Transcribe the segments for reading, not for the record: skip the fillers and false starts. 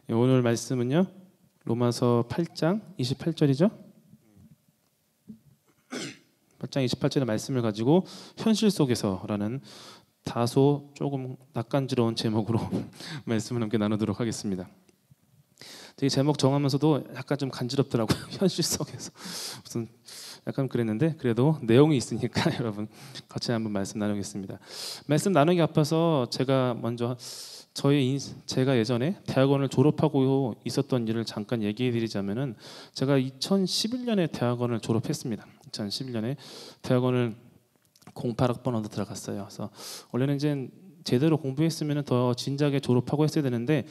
오늘 말씀은요. 로마서 8장 28절이죠. 8장 28절의 말씀을 가지고 현실 속에서라는 다소 조금 낯간지러운 제목으로 말씀을 함께 나누도록 하겠습니다. 되게 제목 정하면서도 약간 좀 간지럽더라고요. 현실 속에서 무슨 약간 그랬는데 그래도 내용이 있으니까 여러분 같이 한번 말씀 나누겠습니다. 말씀 나누기 앞서서 제가 먼저 제가 예전에 대학원을 졸업하고 있었던 일을 잠깐 얘기해드리자면은 제가 2011년에 대학원을 졸업했습니다. 2011년에 대학원을 08학번으로 들어갔어요. 그래서 원래는 이제 제대로 공부했으면 더 진작에 졸업하고 했어야 되는데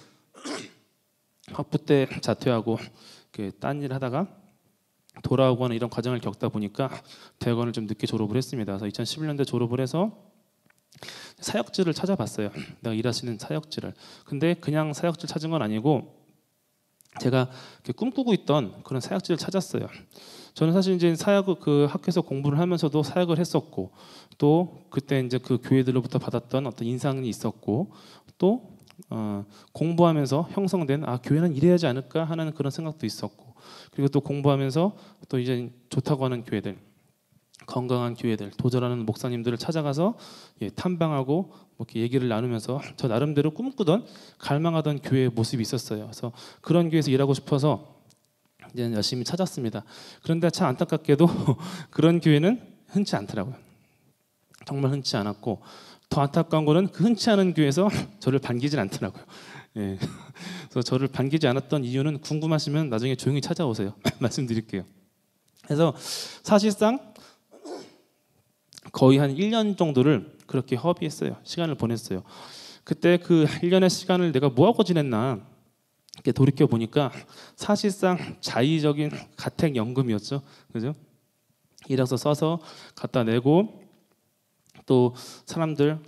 학부 때 자퇴하고 딴 일 하다가 돌아오고 하는 이런 과정을 겪다 보니까 대학원을 좀 늦게 졸업을 했습니다. 그래서 2011년대 졸업을 해서 사역지를 찾아봤어요. 내가 일하시는 사역지를. 근데 그냥 사역지를 찾은 건 아니고 제가 꿈꾸고 있던 그런 사역지를 찾았어요. 저는 사실 이제 그 학교에서 공부를 하면서도 사역을 했었고 또 그때 이제 그 교회들로부터 받았던 어떤 인상이 있었고 또 공부하면서 형성된 교회는 이래야지 않을까 하는 그런 생각도 있었고 그리고 또 공부하면서 또 이제 좋다고 하는 교회들 건강한 교회들, 도전하는 목사님들을 찾아가서 탐방하고 이렇게 얘기를 나누면서 저 나름대로 꿈꾸던 갈망하던 교회의 모습이 있었어요. 그래서 그런 교회에서 일하고 싶어서 이제 열심히 찾았습니다. 그런데 참 안타깝게도 그런 교회는 흔치 않더라고요. 정말 흔치 않았고 더 안타까운 거는 그 흔치 않은 교회에서 저를 반기질 않더라고요. 예. 그래서 저를 반기지 않았던 이유는 궁금하시면 나중에 조용히 찾아오세요. 말씀드릴게요. 그래서 사실상 거의 한 1년 정도를 그렇게 허비했어요. 시간을 보냈어요. 그때 그 1년의 시간을 내가 뭐하고 지냈나 이렇게 돌이켜 보니까 사실상 자의적인 가택연금이었죠. 그죠? 일해서 써서 갖다 내고 또 사람들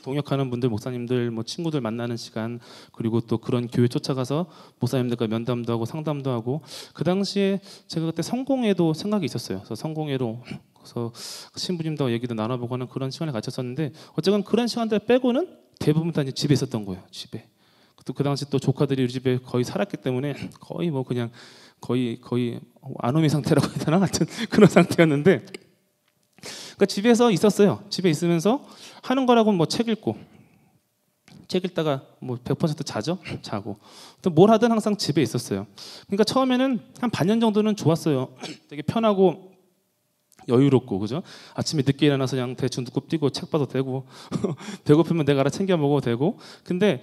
동역하는 분들, 목사님들, 친구들 만나는 시간 그리고 또 그런 교회 쫓아가서 목사님들과 면담도 하고 상담도 하고 그 당시에 제가 그때 성공회도 생각이 있었어요. 그래서 성공회로 그래서 신부님도 얘기도 나눠보고 하는 그런 시간을 가졌었는데 어쨌든 그런 시간들 빼고는 대부분 다 이제 집에 있었던 거예요. 집에. 또 그 당시 또 조카들이 우리 집에 거의 살았기 때문에 거의 그냥 거의 아노미 상태라고 해야 되나? 하여튼 그런 상태였는데 그러니까 집에서 있었어요. 집에 있으면서 하는 거라고는 책 읽고 책 읽다가 100% 자죠. 자고 또 뭘 하든 항상 집에 있었어요. 그러니까 처음에는 한 반년 정도는 좋았어요. 되게 편하고 여유롭고 그죠? 아침에 늦게 일어나서 그냥 대충 눈곱 띄고 책 봐도 되고 배고프면 내가 알아 챙겨 먹어도 되고 근데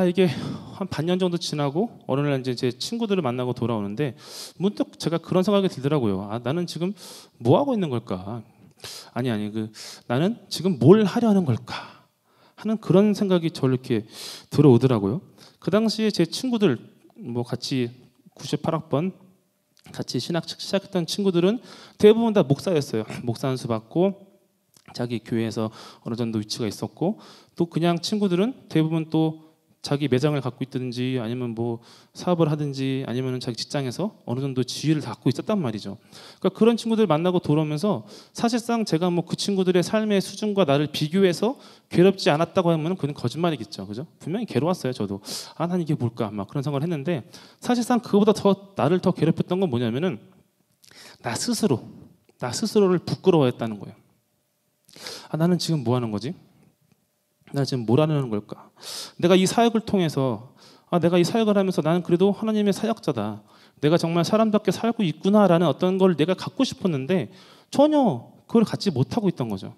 이게 한 반년 정도 지나고 어느 날 이제 제 친구들을 만나고 돌아오는데 문득 제가 그런 생각이 들더라고요. 나는 지금 뭐 하고 있는 걸까? 나는 지금 뭘 하려는 걸까? 하는 그런 생각이 저를 이렇게 들어오더라고요. 그 당시에 제 친구들 같이 98학번 같이 신학 시작했던 친구들은 대부분 다 목사였어요. 목사 안수 받고 자기 교회에서 어느 정도 위치가 있었고 또 그냥 친구들은 대부분 또 자기 매장을 갖고 있든지 아니면 사업을 하든지 아니면 자기 직장에서 어느 정도 지위를 갖고 있었단 말이죠. 그러니까 그런 친구들 만나고 돌아오면서 사실상 제가 그 친구들의 삶의 수준과 나를 비교해서 괴롭지 않았다고 하면 그건 거짓말이겠죠. 그죠? 분명히 괴로웠어요. 저도. 난 이게 뭘까? 그런 생각을 했는데 사실상 그거보다 나를 더 괴롭혔던 건 뭐냐면은 나 스스로를 부끄러워했다는 거예요. 나는 지금 뭐 하는 거지? 나 지금 뭘 하는 걸까? 내가 이 사역을 통해서 내가 이 사역을 하면서 나는 그래도 하나님의 사역자다. 내가 정말 사람답게 살고 있구나라는 어떤 걸 내가 갖고 싶었는데 전혀 그걸 갖지 못하고 있던 거죠.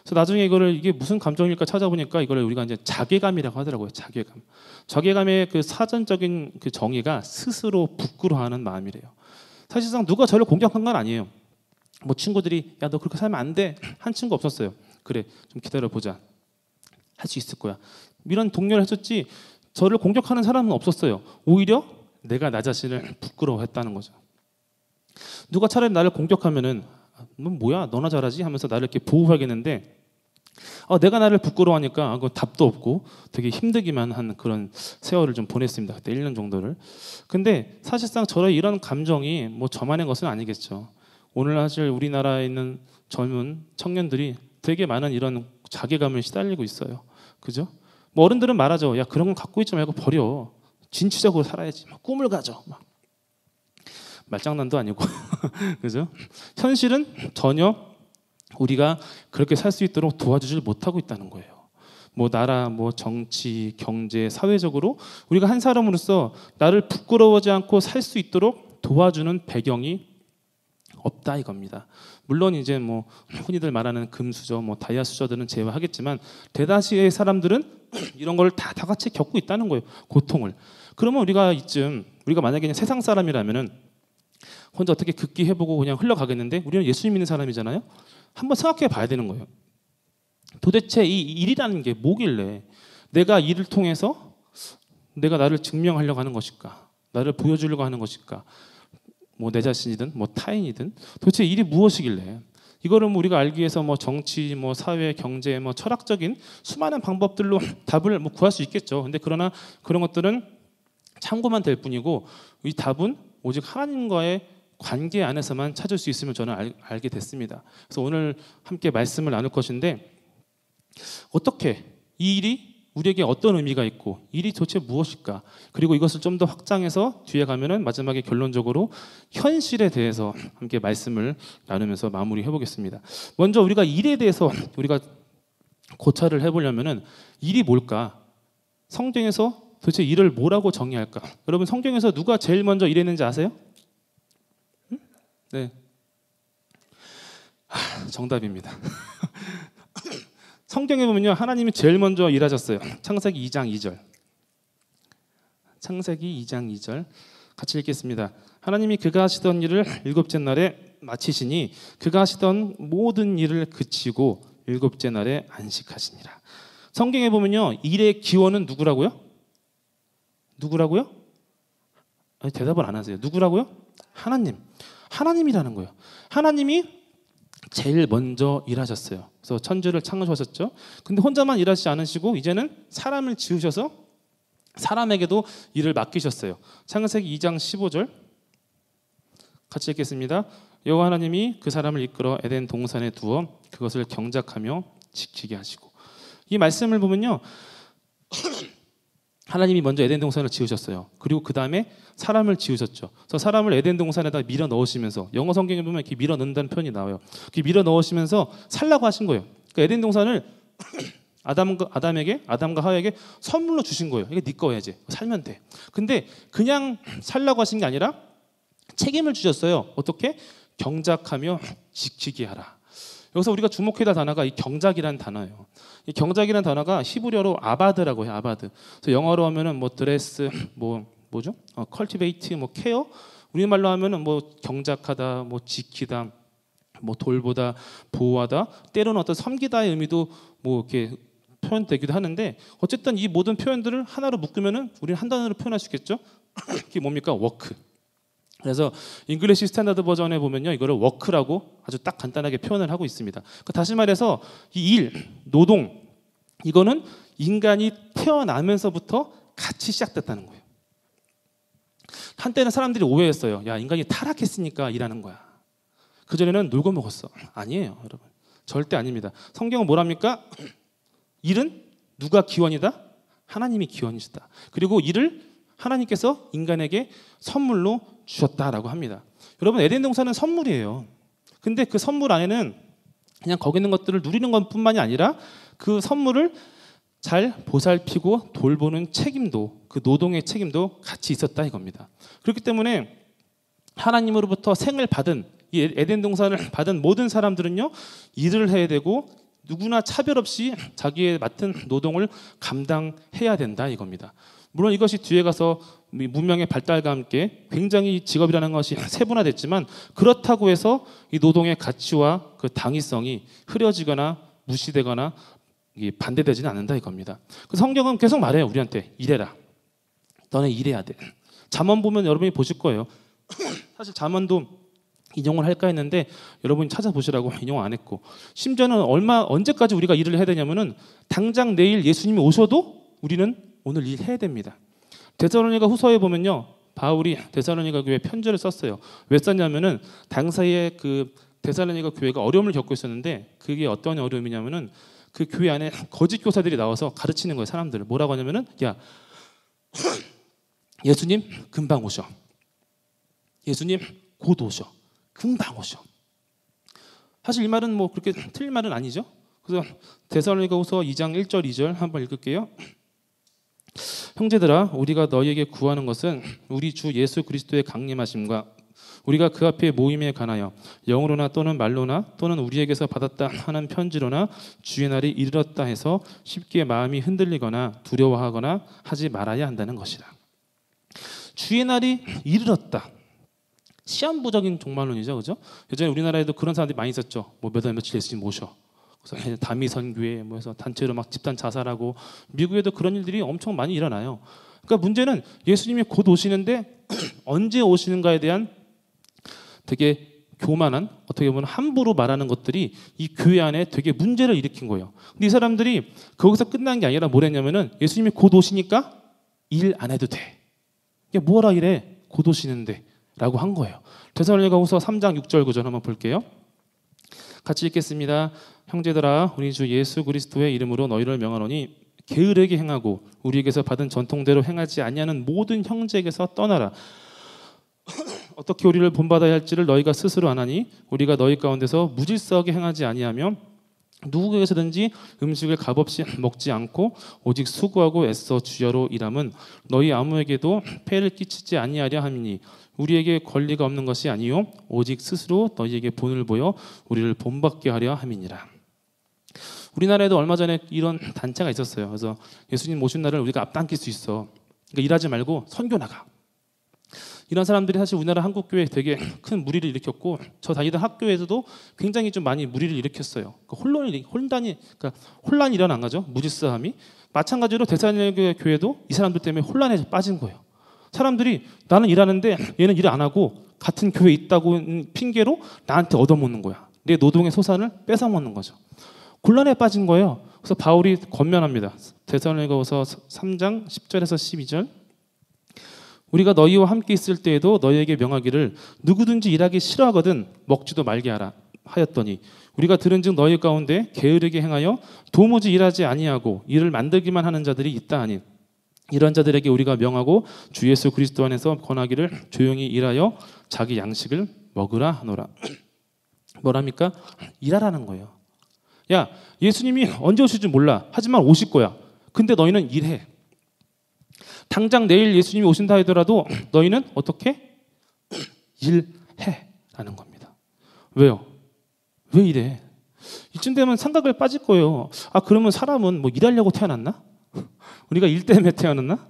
그래서 나중에 이게 무슨 감정일까 찾아보니까 이걸 우리가 이제 자괴감이라고 하더라고요. 자괴감. 자괴감의 그 사전적인 그 정의가 스스로 부끄러워하는 마음이래요. 사실상 누가 저를 공격한 건 아니에요. 친구들이 너 그렇게 살면 안 돼. 한 친구 없었어요. 그래 좀 기다려보자. 할 수 있을 거야. 이런 독려를 해줬지 저를 공격하는 사람은 없었어요. 오히려 내가 나 자신을 부끄러워했다는 거죠. 누가 차라리 나를 공격하면은 너 뭐야 너나 잘하지 하면서 나를 이렇게 보호하겠는데 내가 나를 부끄러워하니까 답도 없고 되게 힘들기만 한 그런 세월을 좀 보냈습니다. 그때 1년 정도를. 근데 사실상 저의 이런 감정이 저만의 것은 아니겠죠. 오늘 사실 우리나라에 있는 젊은 청년들이 되게 많은 이런 자괴감을 시달리고 있어요. 그죠? 어른들은 말하죠. 야 그런 건 갖고 있지 말고 버려. 진취적으로 살아야지. 막 꿈을 가져. 막 말장난도 아니고 그죠? 현실은 전혀 우리가 그렇게 살 수 있도록 도와주질 못하고 있다는 거예요. 뭐 나라, 뭐 정치, 경제, 사회적으로 우리가 한 사람으로서 나를 부끄러워하지 않고 살 수 있도록 도와주는 배경이 없다 이겁니다. 물론 이제 뭐 흔히들 말하는 금수저, 뭐 다이아 수저들은 제외하겠지만 대다수의 사람들은 이런 걸 다 같이 겪고 있다는 거예요. 고통을. 그러면 우리가 만약에 그냥 세상 사람이라면은 혼자 어떻게 극기해보고 그냥 흘러가겠는데 우리는 예수님 믿는 사람이잖아요. 한번 생각해 봐야 되는 거예요. 도대체 이 일이라는 게 뭐길래 내가 이를 통해서 내가 나를 증명하려고 하는 것일까? 나를 보여주려고 하는 것일까? 뭐 내 자신이든 뭐 타인이든 도대체 일이 무엇이길래 이거를 뭐 우리가 알기 위해서 뭐 정치, 뭐 사회, 경제, 뭐 철학적인 수많은 방법들로 답을 뭐 구할 수 있겠죠. 근데 그러나 그런 것들은 참고만 될 뿐이고 이 답은 오직 하나님과의 관계 안에서만 찾을 수 있으면 저는 알게 됐습니다. 그래서 오늘 함께 말씀을 나눌 것인데 어떻게 이 일이 우리에게 어떤 의미가 있고 일이 도대체 무엇일까? 그리고 이것을 좀 더 확장해서 뒤에 가면은 마지막에 결론적으로 현실에 대해서 함께 말씀을 나누면서 마무리해 보겠습니다. 먼저 우리가 일에 대해서 우리가 고찰을 해보려면은 일이 뭘까? 성경에서 도대체 일을 뭐라고 정의할까? 여러분 성경에서 누가 제일 먼저 일했는지 아세요? 네, 정답입니다. 성경에 보면요 하나님이 제일 먼저 일하셨어요. 창세기 2장 2절. 창세기 2장 2절 같이 읽겠습니다. 하나님이 그가 하시던 일을 일곱째 날에 마치시니 그가 하시던 모든 일을 그치고 일곱째 날에 안식하시니라. 성경에 보면요 일의 기원은 누구라고요? 누구라고요? 아니, 대답을 안 하세요. 누구라고요? 하나님. 하나님이라는 거예요. 하나님이 제일 먼저 일하셨어요. 그래서 천지를 창조하셨죠. 근데 혼자만 일하시지 않으시고 이제는 사람을 지으셔서 사람에게도 일을 맡기셨어요. 창세기 2장 15절 같이 읽겠습니다. 여호와 하나님이 그 사람을 이끌어 에덴 동산에 두어 그것을 경작하며 지키게 하시고. 이 말씀을 보면요 하나님이 먼저 에덴 동산을 지으셨어요. 그리고 그 다음에 사람을 지으셨죠. 그래서 사람을 에덴 동산에다 밀어 넣으시면서 영어 성경에 보면 이렇게 밀어 넣는다는 표현이 나와요. 이렇게 밀어 넣으시면서 살라고 하신 거예요. 그러니까 에덴 동산을 아담과 하와에게 선물로 주신 거예요. 이게 네 거야 이제 살면 돼. 근데 그냥 살라고 하신 게 아니라 책임을 주셨어요. 어떻게? 경작하며 지키게 하라. 여기서 우리가 주목해야 할 단어가 이 경작이라는 단어예요. 이 경작이라는 단어가 히브리어로 아바드라고 해요. 아바드. 그래서 영어로 하면은 뭐 드레스, 뭐죠? 컬티베이트, 뭐 케어. 우리말로 하면은 뭐 경작하다, 뭐 지키다, 뭐 돌보다, 보호하다. 때로는 어떤 섬기다의 의미도 뭐 이렇게 표현되기도 하는데 어쨌든 이 모든 표현들을 하나로 묶으면은 우리는 한 단어로 표현할 수 있겠죠? 그게 뭡니까? 워크. 그래서 잉글리시 스탠다드 버전에 보면요 이거를 워크라고 아주 딱 간단하게 표현을 하고 있습니다. 그러니까 다시 말해서 이 일, 노동 이거는 인간이 태어나면서부터 같이 시작됐다는 거예요. 한때는 사람들이 오해했어요. 야 인간이 타락했으니까 일하는 거야. 그전에는 놀고 먹었어. 아니에요 여러분. 절대 아닙니다. 성경은 뭐랍니까? 일은 누가 기원이다? 하나님이 기원이시다. 그리고 일을 하나님께서 인간에게 선물로 주셨다라고 합니다. 여러분 에덴 동산은 선물이에요. 근데 그 선물 안에는 그냥 거기 있는 것들을 누리는 것뿐만이 아니라 그 선물을 잘 보살피고 돌보는 책임도 그 노동의 책임도 같이 있었다 이겁니다. 그렇기 때문에 하나님으로부터 생을 받은 이 에덴 동산을 받은 모든 사람들은요 일을 해야 되고 누구나 차별 없이 자기의 맡은 노동을 감당해야 된다 이겁니다. 물론 이것이 뒤에 가서 문명의 발달과 함께 굉장히 직업이라는 것이 세분화됐지만 그렇다고 해서 이 노동의 가치와 그 당위성이 흐려지거나 무시되거나 반대되지는 않는다 이겁니다. 그 성경은 계속 말해요 우리한테 일해라. 너네 일해야 돼. 잠언 보면 여러분이 보실 거예요. 사실 잠언도 인용을 할까 했는데 여러분이 찾아보시라고 인용 안 했고 심지어는 언제까지 우리가 일을 해야 되냐면은 당장 내일 예수님이 오셔도 우리는 오늘 일해야 됩니다. 데살로니가 후서에 보면요 바울이 데살로니가 교회에 편지를 썼어요. 왜 썼냐면은 당사에 그 데살로니가 교회가 어려움을 겪고 있었는데 그게 어떤 어려움이냐면은 그 교회 안에 거짓 교사들이 나와서 가르치는 거예요. 사람들을 뭐라고 하냐면은 야 예수님 금방 오셔. 예수님 곧 오셔. 금방 오셔. 사실 이 말은 뭐 그렇게 틀린 말은 아니죠. 그래서 데살로니가후서 2장 1절 2절 한번 읽을게요. 형제들아 우리가 너희에게 구하는 것은 우리 주 예수 그리스도의 강림하심과 우리가 그 앞에 모임에 관하여 영으로나 또는 말로나 또는 우리에게서 받았다 하는 편지로나 주의 날이 이르렀다 해서 쉽게 마음이 흔들리거나 두려워하거나 하지 말아야 한다는 것이라. 주의 날이 이르렀다. 시한부적인 종말론이죠, 그죠? 예전에 우리나라에도 그런 사람들이 많이 있었죠. 뭐 몇 월 며칠 예수님 모셔. 그래서 다미선교회 뭐 해서 단체로 막 집단 자살하고 미국에도 그런 일들이 엄청 많이 일어나요. 그러니까 문제는 예수님이 곧 오시는데 언제 오시는가에 대한 되게 교만한 어떻게 보면 함부로 말하는 것들이 이 교회 안에 되게 문제를 일으킨 거예요. 근데 이 사람들이 거기서 끝난 게 아니라 뭐랬냐면은 예수님이 곧 오시니까 일 안 해도 돼. 이게 뭐라 이래? 곧 오시는데 라고 한 거예요. 데살로니가후서 3장 6절 9절 한번 볼게요. 같이 읽겠습니다. 형제들아 우리 주 예수 그리스도의 이름으로 너희를 명하노니 게으르게 행하고 우리에게서 받은 전통대로 행하지 아니하는 모든 형제에게서 떠나라. 어떻게 우리를 본받아야 할지를 너희가 스스로 아나니 우리가 너희 가운데서 무질서하게 행하지 아니하며 누구에게서든지 음식을 값없이 먹지 않고 오직 수고하고 애써 주여로 일함은 너희 아무에게도 폐를 끼치지 아니하려 함이니 우리에게 권리가 없는 것이 아니요 오직 스스로 너희에게 본을 보여 우리를 본받게 하려 함이니라. 우리나라에도 얼마 전에 이런 단체가 있었어요. 그래서 예수님 오신 날을 우리가 앞당길 수 있어. 그러니까 일하지 말고 선교 나가. 이런 사람들이 사실 우리나라 한국교회에 되게 큰 무리를 일으켰고 저 다니던 학교에서도 굉장히 좀 많이 무리를 일으켰어요. 그러니까 혼란이 일어난 거죠. 무질서함이. 마찬가지로 데살로니가 교회도 이 사람들 때문에 혼란에 빠진 거예요. 사람들이 나는 일하는데 얘는 일 안 하고 같은 교회에 있다고 핑계로 나한테 얻어먹는 거야. 내 노동의 소산을 뺏어먹는 거죠. 곤란에 빠진 거예요. 그래서 바울이 권면합니다. 데살로니가후서 3장 10절에서 12절 우리가 너희와 함께 있을 때에도 너희에게 명하기를 누구든지 일하기 싫어하거든 먹지도 말게 하라 하였더니 우리가 들은즉 너희 가운데 게으르게 행하여 도무지 일하지 아니하고 일을 만들기만 하는 자들이 있다 하니 이런 자들에게 우리가 명하고 주 예수 그리스도 안에서 권하기를 조용히 일하여 자기 양식을 먹으라 하노라. 뭐랍니까? 일하라는 거예요. 야, 예수님이 언제 오실지 몰라. 하지만 오실 거야. 근데 너희는 일해. 당장 내일 예수님이 오신다 하더라도 너희는 어떻게? 일해 라는 겁니다. 왜요? 왜 이래? 이쯤 되면 생각을 빠질 거예요. 아, 그러면 사람은 뭐 일하려고 태어났나? 우리가 일 때문에 태어났나?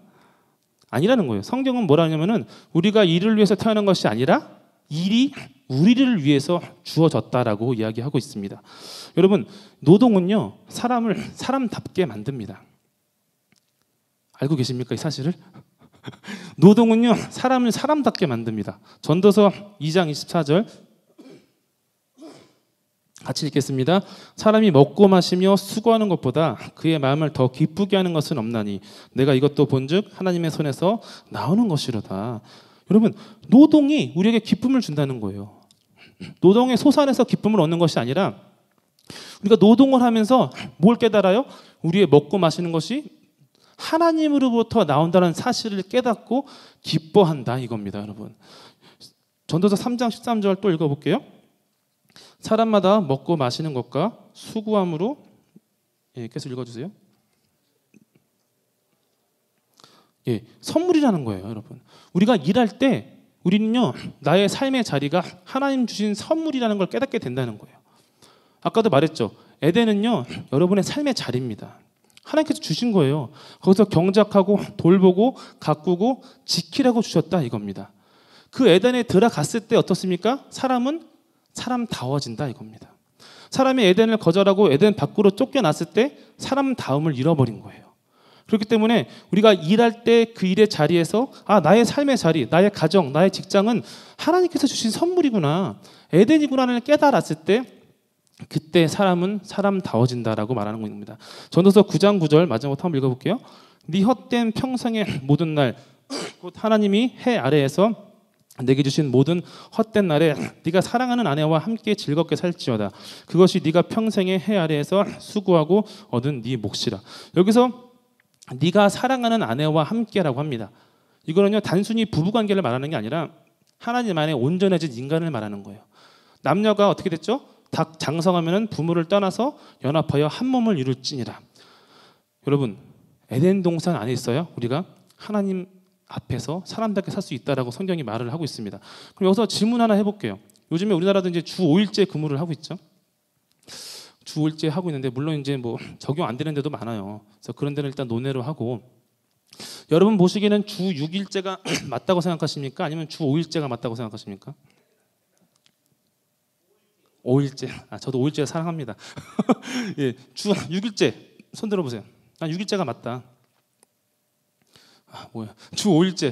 아니라는 거예요. 성경은 뭐라 하냐면은 우리가 일을 위해서 태어난 것이 아니라 일이 우리를 위해서 주어졌다라고 이야기하고 있습니다. 여러분, 노동은요, 사람을 사람답게 만듭니다. 알고 계십니까, 이 사실을? 노동은요, 사람을 사람답게 만듭니다. 전도서 2장 24절 같이 읽겠습니다. 사람이 먹고 마시며 수고하는 것보다 그의 마음을 더 기쁘게 하는 것은 없나니 내가 이것도 본즉 하나님의 손에서 나오는 것이로다. 여러분, 노동이 우리에게 기쁨을 준다는 거예요. 노동의 소산에서 기쁨을 얻는 것이 아니라 우리가 노동을 하면서 뭘 깨달아요? 우리의 먹고 마시는 것이 하나님으로부터 나온다는 사실을 깨닫고 기뻐한다 이겁니다, 여러분. 전도서 3장 13절 또 읽어볼게요. 사람마다 먹고 마시는 것과 수고함으로 계속 읽어주세요. 선물이라는 거예요, 여러분. 우리가 일할 때 우리는요, 나의 삶의 자리가 하나님 주신 선물이라는 걸 깨닫게 된다는 거예요. 아까도 말했죠. 에덴은요, 여러분의 삶의 자리입니다. 하나님께서 주신 거예요. 거기서 경작하고 돌보고 가꾸고 지키라고 주셨다 이겁니다. 그 에덴에 들어갔을 때 어떻습니까? 사람은 사람다워진다 이겁니다. 사람이 에덴을 거절하고 에덴 밖으로 쫓겨났을 때 사람다움을 잃어버린 거예요. 그렇기 때문에 우리가 일할 때 그 일의 자리에서 나의 삶의 자리, 나의 가정, 나의 직장은 하나님께서 주신 선물이구나, 에덴이구나를 깨달았을 때 그때 사람은 사람다워진다라고 말하는 겁니다. 전도서 9장 9절 마지막으로 한번 읽어볼게요. 네 헛된 평생의 모든 날 곧 하나님이 해 아래에서 내게 주신 모든 헛된 날에 네가 사랑하는 아내와 함께 즐겁게 살지어다. 그것이 네가 평생의 해 아래에서 수고하고 얻은 네 몫이라. 여기서 네가 사랑하는 아내와 함께라고 합니다. 이거는요 단순히 부부 관계를 말하는 게 아니라 하나님 안에 온전해진 인간을 말하는 거예요. 남녀가 어떻게 됐죠? 다 장성하면은 부모를 떠나서 연합하여 한 몸을 이룰지니라. 여러분 에덴 동산 안에 있어요. 우리가 하나님 앞에서 사람답게 살 수 있다라고 성경이 말을 하고 있습니다. 그럼 여기서 질문 하나 해볼게요. 요즘에 우리나라도 이제 주 5일제 근무를 하고 있죠. 주 5일제 하고 있는데 물론 이제 뭐 적용 안 되는 데도 많아요. 그래서 그런 데는 일단 논외로 하고, 여러분 보시기에는 주 6일제가 맞다고 생각하십니까? 아니면 주 5일제가 맞다고 생각하십니까? 5일제. 저도 5일제 사랑합니다. 예, 주 6일제 손 들어보세요. 6일제가 맞다. 뭐야? 주 5일제.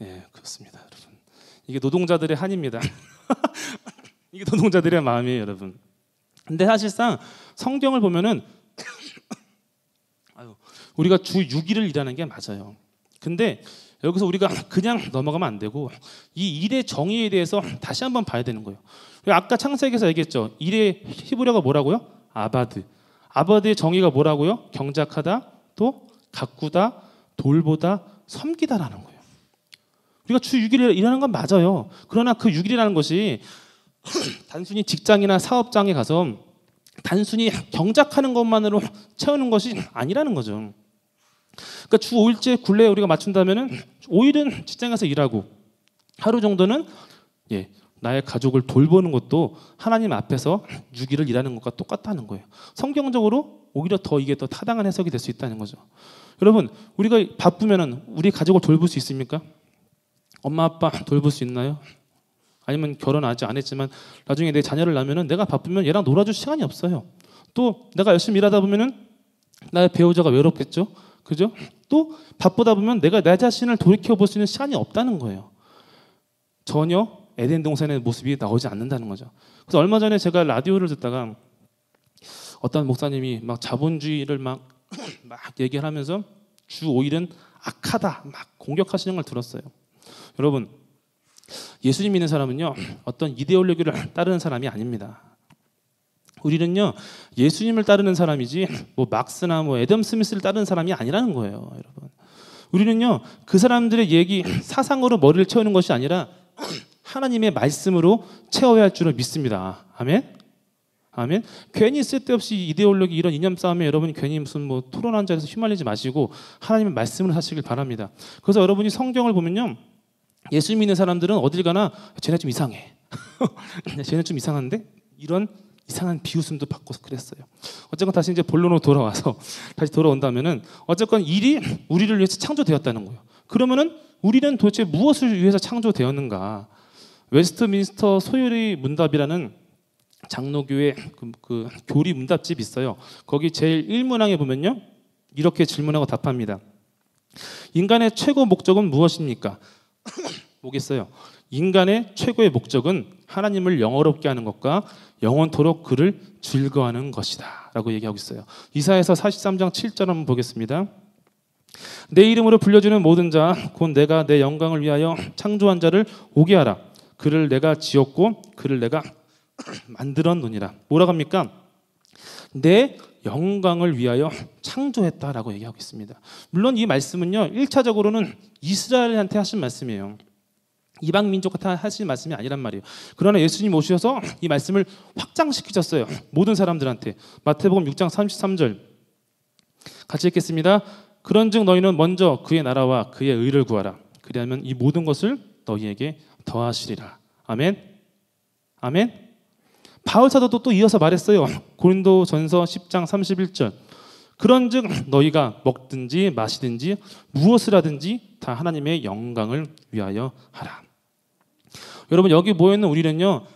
예, 그렇습니다, 여러분. 이게 노동자들의 한입니다. 이게 노동자들의 마음이에요, 여러분. 근데 사실상 성경을 보면은 우리가 주 6일을 일하는 게 맞아요. 근데 여기서 우리가 그냥 넘어가면 안 되고 이 일의 정의에 대해서 다시 한번 봐야 되는 거예요. 아까 창세기에서 얘기했죠. 일의 히브리어가 뭐라고요? 아바드. 아바드의 정의가 뭐라고요? 경작하다, 또 가꾸다, 돌보다, 섬기다라는 거예요. 우리가 주 6일 일하는 건 맞아요. 그러나 그 6일이라는 것이 단순히 직장이나 사업장에 가서 단순히 경작하는 것만으로 채우는 것이 아니라는 거죠. 그러니까 주 5일째 굴레에 우리가 맞춘다면은 5일은 직장에서 일하고 하루 정도는 나의 가족을 돌보는 것도 하나님 앞에서 6일을 일하는 것과 똑같다는 거예요. 성경적으로 오히려 더 이게 더 타당한 해석이 될 수 있다는 거죠. 여러분, 우리가 바쁘면은 우리 가족을 돌볼 수 있습니까? 엄마 아빠 돌볼 수 있나요? 아니면 결혼 아직 안 했지만 나중에 내 자녀를 낳으면은 내가 바쁘면 얘랑 놀아줄 시간이 없어요. 또 내가 열심히 일하다 보면은 나의 배우자가 외롭겠죠. 그죠? 또 바쁘다 보면 내가 내 자신을 돌이켜 볼 수 있는 시간이 없다는 거예요. 전혀 에덴 동산의 모습이 나오지 않는다는 거죠. 그래서 얼마 전에 제가 라디오를 듣다가 어떤 목사님이 막 자본주의를 막 얘기를 하면서 주 5일은 악하다 막 공격하시는 걸 들었어요. 여러분, 예수님 믿는 사람은요 어떤 이데올로기를 따르는 사람이 아닙니다. 우리는요 예수님을 따르는 사람이지 뭐 막스나 뭐 애덤 스미스를 따르는 사람이 아니라는 거예요, 여러분. 우리는요 그 사람들의 얘기 사상으로 머리를 채우는 것이 아니라 하나님의 말씀으로 채워야 할 줄을 믿습니다. 아멘. 아멘. 괜히 쓸데없이 이데올로기 이런 이념 싸움에 여러분이 괜히 무슨 뭐 토론한 자리에서 휘말리지 마시고 하나님의 말씀을 하시길 바랍니다. 그래서 여러분이 성경을 보면요 예수 믿는 사람들은 어딜 가나 쟤네 좀 이상해. 쟤네 좀 이상한데? 이런 이상한 비웃음도 받고 그랬어요. 어쨌건 다시 이제 본론으로 돌아와서 다시 돌아온다면은 어쨌건 일이 우리를 위해서 창조되었다는 거예요. 그러면은 우리는 도대체 무엇을 위해서 창조되었는가? 웨스트민스터 소요리 문답이라는 장로교회 그 교리 문답집 있어요. 거기 제일 1문항에 보면요 이렇게 질문하고 답합니다. 인간의 최고 목적은 무엇입니까? 뭐겠어요? 인간의 최고의 목적은 하나님을 영화롭게 하는 것과 영원토록 그를 즐거워하는 것이다 라고 얘기하고 있어요. 이사야서 43장 7절 한번 보겠습니다. 내 이름으로 불려주는 모든 자 곧 내가 내 영광을 위하여 창조한 자를 오게 하라. 그를 내가 지었고 그를 내가 만들었노니라. 뭐라고 합니까? 내 영광을 위하여 창조했다라고 얘기하고 있습니다. 물론 이 말씀은요 1차적으로는 이스라엘한테 하신 말씀이에요. 이방 민족한테 하신 말씀이 아니란 말이에요. 그러나 예수님 오셔서 이 말씀을 확장시키셨어요. 모든 사람들한테. 마태복음 6장 33절 같이 읽겠습니다. 그런즉 너희는 먼저 그의 나라와 그의 의를 구하라. 그리하면 이 모든 것을 너희에게 더하시리라. 아멘. 아멘. 바울 사도도 또 이어서 말했어요. 고린도전서 10장 31절. 그런즉 너희가 먹든지 마시든지 무엇을 하든지 다 하나님의 영광을 위하여 하라. 여러분 여기 모여있는 우리는요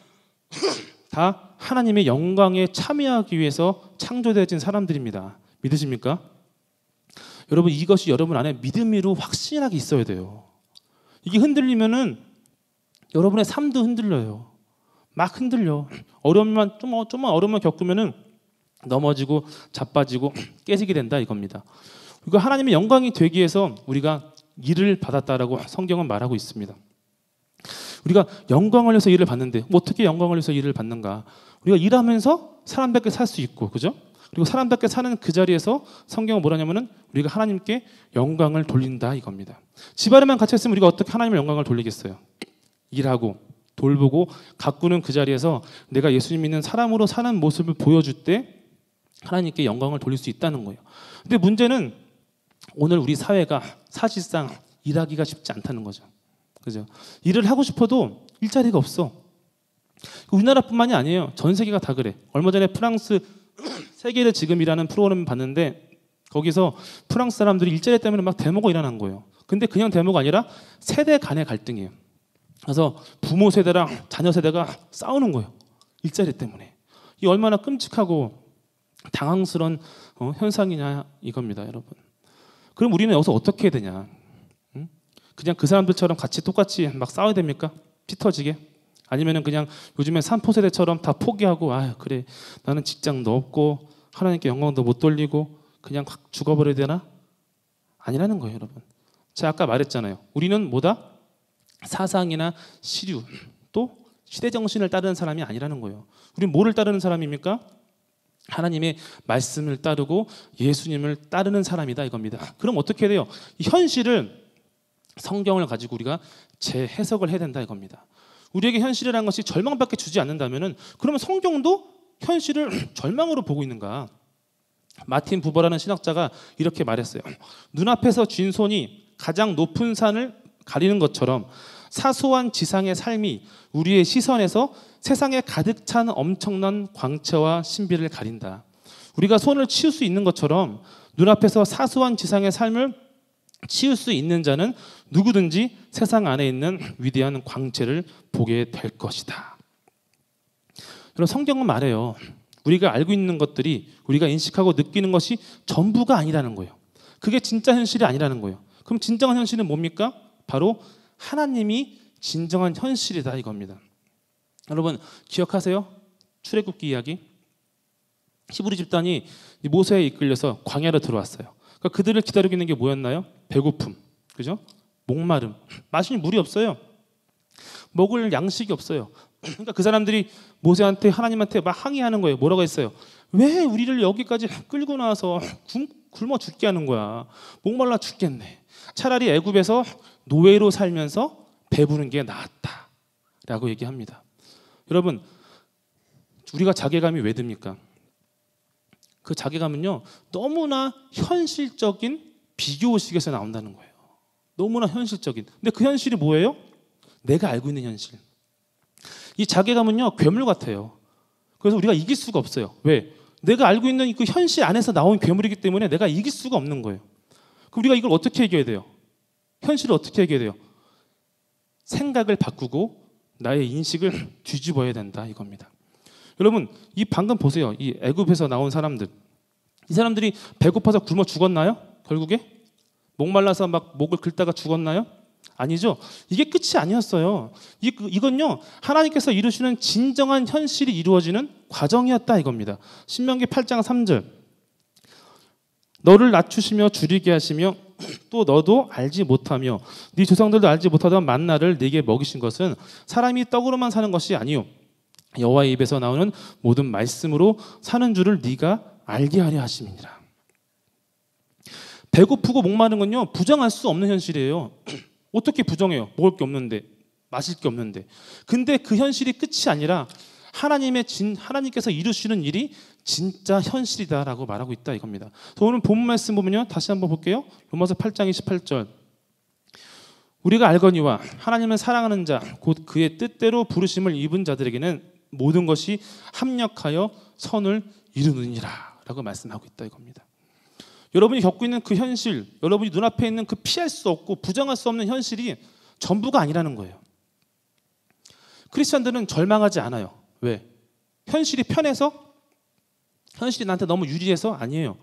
다 하나님의 영광에 참여하기 위해서 창조되어진 사람들입니다. 믿으십니까? 여러분 이것이 여러분 안에 믿음으로 확실하게 있어야 돼요. 이게 흔들리면은 여러분의 삶도 흔들려요. 막 흔들려. 어려움만 좀만 어려움만 겪으면은 넘어지고 자빠지고 깨지게 된다 이겁니다. 그러니까 하나님의 영광이 되기 위해서 우리가 일을 받았다라고 성경은 말하고 있습니다. 우리가 영광을 위해서 일을 받는데 어떻게 영광을 위해서 일을 받는가? 우리가 일하면서 사람답게 살 수 있고, 그죠? 그리고 사람답게 사는 그 자리에서 성경은 뭐라냐면은 우리가 하나님께 영광을 돌린다 이겁니다. 집안에만 갇혀 있으면 우리가 어떻게 하나님의 영광을 돌리겠어요? 일하고 돌보고 가꾸는 그 자리에서 내가 예수님 믿는 사람으로 사는 모습을 보여줄 때 하나님께 영광을 돌릴 수 있다는 거예요. 근데 문제는 오늘 우리 사회가 사실상 일하기가 쉽지 않다는 거죠. 그죠? 일을 하고 싶어도 일자리가 없어. 우리나라뿐만이 아니에요. 전 세계가 다 그래. 얼마 전에 프랑스 세계를 지금이라는 프로그램을 봤는데 거기서 프랑스 사람들이 일자리 때문에 막 데모가 일어난 거예요. 근데 그냥 데모가 아니라 세대 간의 갈등이에요. 그래서 부모 세대랑 자녀 세대가 싸우는 거예요. 일자리 때문에. 이 얼마나 끔찍하고 당황스러운 현상이냐 이겁니다, 여러분. 그럼 우리는 여기서 어떻게 해야 되냐? 그냥 그 사람들처럼 같이 똑같이 막 싸워야 됩니까? 피 터지게? 아니면은 그냥 요즘에 3포 세대처럼 다 포기하고 아 그래 나는 직장도 없고 하나님께 영광도 못 돌리고 그냥 확 죽어버려야 되나? 아니라는 거예요, 여러분. 제가 아까 말했잖아요. 우리는 뭐다? 사상이나 시류 또 시대 정신을 따르는 사람이 아니라는 거예요. 우리는 뭐를 따르는 사람입니까? 하나님의 말씀을 따르고 예수님을 따르는 사람이다 이겁니다. 그럼 어떻게 해야 돼요? 이 현실을 성경을 가지고 우리가 재해석을 해야 된다 이겁니다. 우리에게 현실이라는 것이 절망밖에 주지 않는다면은 그러면 성경도 현실을 절망으로 보고 있는가? 마틴 부버라는 신학자가 이렇게 말했어요. 눈앞에서 쥔 손이 가장 높은 산을 가리는 것처럼 사소한 지상의 삶이 우리의 시선에서 세상에 가득 찬 엄청난 광채와 신비를 가린다. 우리가 손을 치울 수 있는 것처럼 눈앞에서 사소한 지상의 삶을 치울 수 있는 자는 누구든지 세상 안에 있는 위대한 광채를 보게 될 것이다. 여러분, 성경은 말해요. 우리가 알고 있는 것들이 우리가 인식하고 느끼는 것이 전부가 아니라는 거예요. 그게 진짜 현실이 아니라는 거예요. 그럼 진정한 현실은 뭡니까? 바로 하나님이 진정한 현실이다 이겁니다. 여러분 기억하세요? 출애굽기 이야기. 히브리 집단이 모세에 이끌려서 광야로 들어왔어요. 그러니까 그들을 기다리고 있는 게 뭐였나요? 배고픔, 그죠? 목마름, 마실 물이 없어요. 먹을 양식이 없어요. 그러니까 그 사람들이 모세한테 하나님한테 막 항의하는 거예요. 뭐라고 했어요? 왜 우리를 여기까지 끌고 나와서 굶어 죽게 하는 거야? 목말라 죽겠네. 차라리 애굽에서 노예로 살면서 배부른 게 낫다라고 얘기합니다. 여러분, 우리가 자괴감이 왜 듭니까? 그 자괴감은요, 너무나 현실적인 비교의식에서 나온다는 거예요. 너무나 현실적인. 근데 그 현실이 뭐예요? 내가 알고 있는 현실. 이 자괴감은요, 괴물 같아요. 그래서 우리가 이길 수가 없어요. 왜? 내가 알고 있는 그 현실 안에서 나온 괴물이기 때문에 내가 이길 수가 없는 거예요. 그럼 우리가 이걸 어떻게 해결해야 돼요? 현실을 어떻게 해결해야 돼요? 생각을 바꾸고 나의 인식을 뒤집어야 된다 이겁니다. 여러분, 이 방금 보세요. 이 애굽에서 나온 사람들. 이 사람들이 배고파서 굶어 죽었나요? 결국에? 목말라서 막 목을 긁다가 죽었나요? 아니죠. 이게 끝이 아니었어요. 이건요, 하나님께서 이루시는 진정한 현실이 이루어지는 과정이었다 이겁니다. 신명기 8장 3절. 너를 낮추시며 줄이게 하시며 또 너도 알지 못하며 네 조상들도 알지 못하던 만나를 네게 먹이신 것은 사람이 떡으로만 사는 것이 아니요 여호와의 입에서 나오는 모든 말씀으로 사는 줄을 네가 알게 하려 하심이니라. 배고프고 목마른 건요, 부정할 수 없는 현실이에요. 어떻게 부정해요? 먹을 게 없는데, 마실 게 없는데. 근데 그 현실이 끝이 아니라 하나님께서 이루시는 일이 진짜 현실이다라고 말하고 있다 이겁니다. 오늘 본 말씀 보면요, 다시 한번 볼게요. 로마서 8장 28절. 우리가 알거니와 하나님을 사랑하는 자, 곧 그의 뜻대로 부르심을 입은 자들에게는 모든 것이 합력하여 선을 이루느니라라고 말씀하고 있다 이겁니다. 여러분이 겪고 있는 그 현실, 여러분이 눈앞에 있는 그 피할 수 없고 부정할 수 없는 현실이 전부가 아니라는 거예요. 크리스천들은 절망하지 않아요. 왜? 현실이 편해서? 현실이 나한테 너무 유리해서? 아니에요.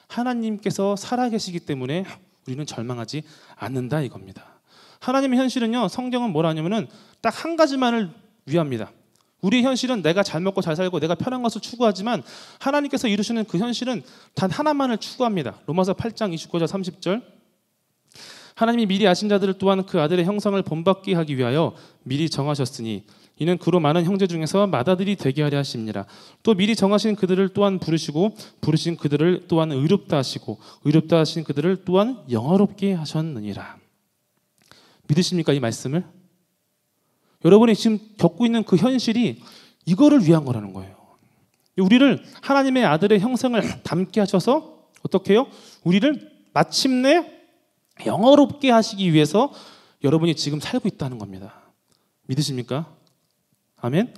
하나님께서 살아계시기 때문에 우리는 절망하지 않는다 이겁니다. 하나님의 현실은요, 성경은 뭐라 하냐면은 딱 한 가지만을 위합니다. 우리의 현실은 내가 잘 먹고 잘 살고 내가 편한 것을 추구하지만 하나님께서 이루시는 그 현실은 단 하나만을 추구합니다. 로마서 8장 29절 30절. 하나님이 미리 아신 자들을 또한 그 아들의 형상을 본받게 하기 위하여 미리 정하셨으니 이는 그로 많은 형제 중에서 맏아들이 되게 하려 하심이니라. 또 미리 정하신 그들을 또한 부르시고 부르신 그들을 또한 의롭다 하시고 의롭다 하신 그들을 또한 영화롭게 하셨느니라. 믿으십니까 이 말씀을? 여러분이 지금 겪고 있는 그 현실이 이거를 위한 거라는 거예요. 우리를 하나님의 아들의 형상을 닮게 하셔서 어떻게 해요? 우리를 마침내 영화롭게 하시기 위해서 여러분이 지금 살고 있다는 겁니다. 믿으십니까? 아멘?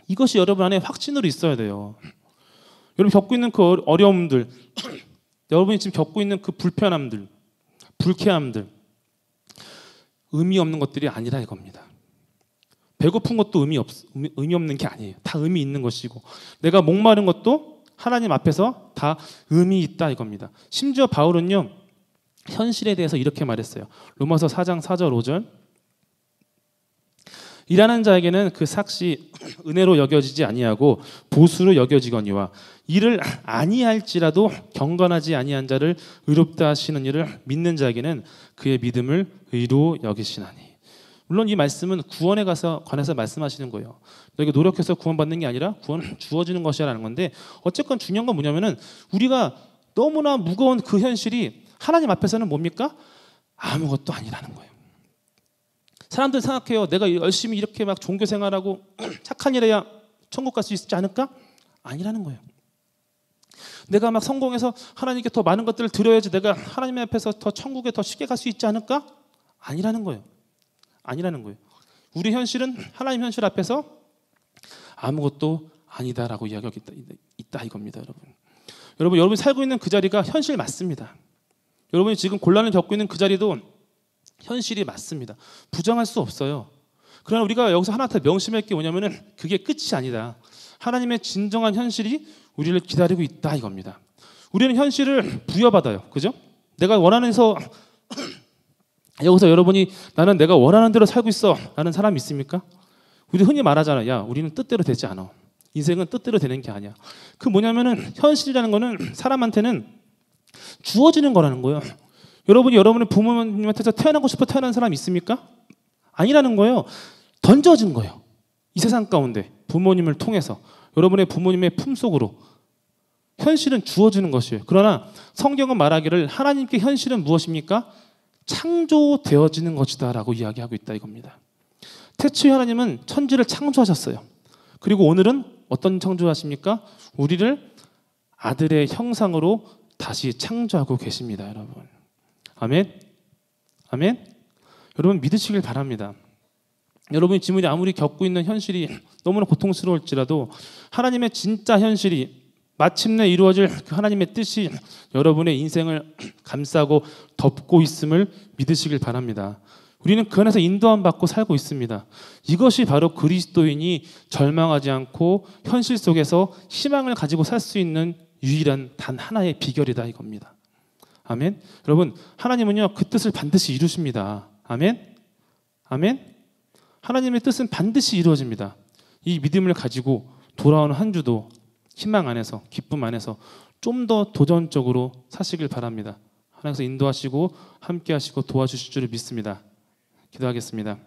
이것이 여러분 안에 확신으로 있어야 돼요. 여러분 겪고 있는 그 어려움들, 여러분이 지금 겪고 있는 그 불편함들, 불쾌함들, 의미 없는 것들이 아니라 이겁니다. 배고픈 것도 의미 없는 게 아니에요. 다 의미 있는 것이고, 내가 목마른 것도 하나님 앞에서 다 의미 있다 이겁니다. 심지어 바울은요, 현실에 대해서 이렇게 말했어요. 로마서 4장 4절 5절. 일하는 자에게는 그 삭시 은혜로 여겨지지 아니하고 보수로 여겨지거니와 이를 아니할지라도 경건하지 아니한 자를 의롭다 하시는 이를 믿는 자에게는 그의 믿음을 의로 여기시나니. 물론 이 말씀은 구원에 관해서 말씀하시는 거예요. 너희가 노력해서 구원받는 게 아니라 구원은 주어지는 것이라는 건데, 어쨌건 중요한 건 뭐냐면은 우리가 너무나 무거운 그 현실이 하나님 앞에서는 뭡니까? 아무것도 아니라는 거예요. 사람들 생각해요. 내가 열심히 이렇게 막 종교 생활하고 착한 일 해야 천국 갈 수 있지 않을까? 아니라는 거예요. 내가 막 성공해서 하나님께 더 많은 것들을 드려야지 내가 하나님 앞에서 더 천국에 더 쉽게 갈 수 있지 않을까? 아니라는 거예요. 아니라는 거예요. 우리 현실은 하나님 현실 앞에서 아무것도 아니다라고 이야기하고 있다 이겁니다, 여러분. 여러분이 살고 있는 그 자리가 현실 맞습니다. 여러분이 지금 곤란을 겪고 있는 그 자리도 현실이 맞습니다. 부정할 수 없어요. 그러나 우리가 여기서 하나한테 명심할 게 뭐냐면은 그게 끝이 아니다. 하나님의 진정한 현실이 우리를 기다리고 있다 이겁니다. 우리는 현실을 부여받아요. 그죠? 내가 원하면서 여기서 여러분이 나는 내가 원하는 대로 살고 있어 라는 사람이 있습니까? 우리 흔히 말하잖아요. 야, 우리는 뜻대로 되지 않아. 인생은 뜻대로 되는 게 아니야. 그 뭐냐면은 현실이라는 거는 사람한테는 주어지는 거라는 거예요. 여러분이 여러분의 부모님한테서 태어나고 싶어 태어난 사람 있습니까? 아니라는 거예요. 던져진 거예요. 이 세상 가운데 부모님을 통해서 여러분의 부모님의 품속으로 현실은 주어지는 것이에요. 그러나 성경은 말하기를 하나님께 현실은 무엇입니까? 창조되어지는 것이다 라고 이야기하고 있다 이겁니다. 태초에 하나님은 천지를 창조하셨어요. 그리고 오늘은 어떤 창조하십니까? 우리를 아들의 형상으로 다시 창조하고 계십니다, 여러분. 아멘? 아멘? 여러분 믿으시길 바랍니다. 여러분이 지금 아무리 겪고 있는 현실이 너무나 고통스러울지라도 하나님의 진짜 현실이 마침내 이루어질 그 하나님의 뜻이 여러분의 인생을 감싸고 덮고 있음을 믿으시길 바랍니다. 우리는 그 안에서 인도함 받고 살고 있습니다. 이것이 바로 그리스도인이 절망하지 않고 현실 속에서 희망을 가지고 살 수 있는 유일한 단 하나의 비결이다 이겁니다. 아멘. 여러분 하나님은요 그 뜻을 반드시 이루십니다. 아멘. 아멘. 하나님의 뜻은 반드시 이루어집니다. 이 믿음을 가지고 돌아오는 한 주도 희망 안에서 기쁨 안에서 좀 더 도전적으로 사시길 바랍니다. 하나님께서 인도하시고 함께 하시고 도와주실 줄을 믿습니다. 기도하겠습니다.